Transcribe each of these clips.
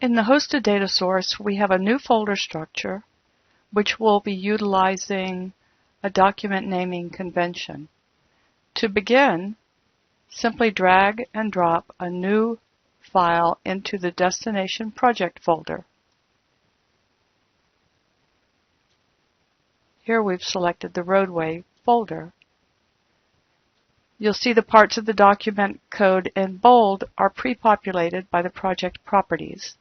In the hosted data source, we have a new folder structure which will be utilizing a document naming convention. To begin, simply drag and drop a new file into the destination project folder. Here we've selected the roadway folder. You'll see the parts of the document code in bold are pre-populated by the project properties.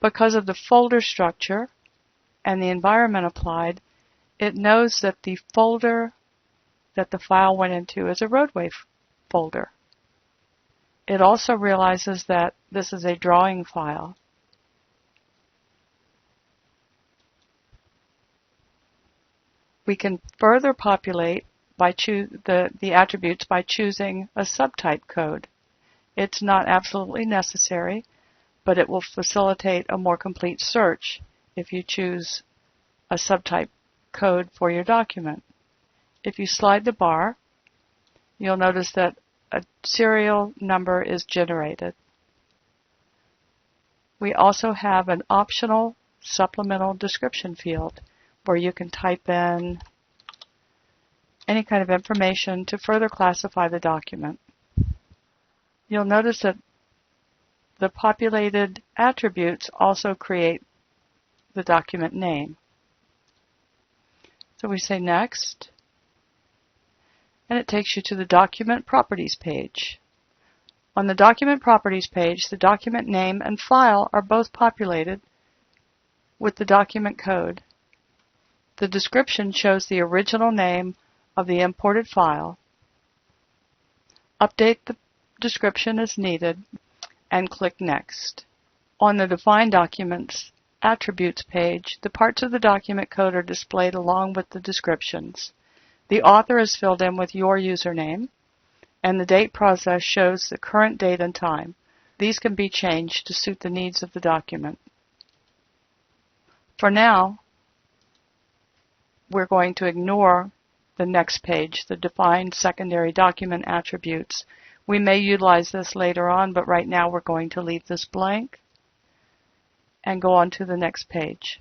Because of the folder structure and the environment applied, it knows that the folder that the file went into is a roadway folder. It also realizes that this is a drawing file. We can further populate by the attributes by choosing a subtype code. It's not absolutely necessary, but it will facilitate a more complete search if you choose a subtype code for your document. If you slide the bar, you'll notice that a serial number is generated. We also have an optional supplemental description field where you can type in any kind of information to further classify the document. You'll notice that the populated attributes also create the document name. So we say Next, and it takes you to the Document Properties page. On the Document Properties page, the document name and file are both populated with the document code. The description shows the original name of the imported file. Update the description as needed and click Next. On the Define Documents Attributes page, the parts of the document code are displayed along with the descriptions. The author is filled in with your username, and the date process shows the current date and time. These can be changed to suit the needs of the document. For now, we're going to ignore the next page, the Define Secondary Document Attributes. We may utilize this later on, but right now we're going to leave this blank and go on to the next page.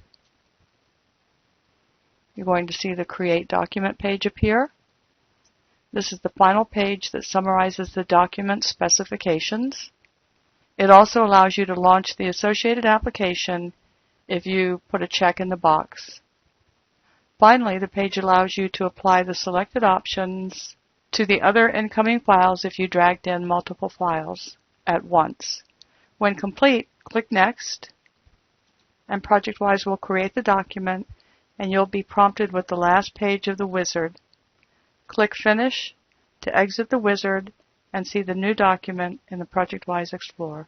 You're going to see the Create Document page appear. This is the final page that summarizes the document specifications. It also allows you to launch the associated application if you put a check in the box. Finally, the page allows you to apply the selected options to the other incoming files if you dragged in multiple files at once. When complete, click Next, and ProjectWise will create the document, and you'll be prompted with the last page of the wizard. Click Finish to exit the wizard and see the new document in the ProjectWise Explorer.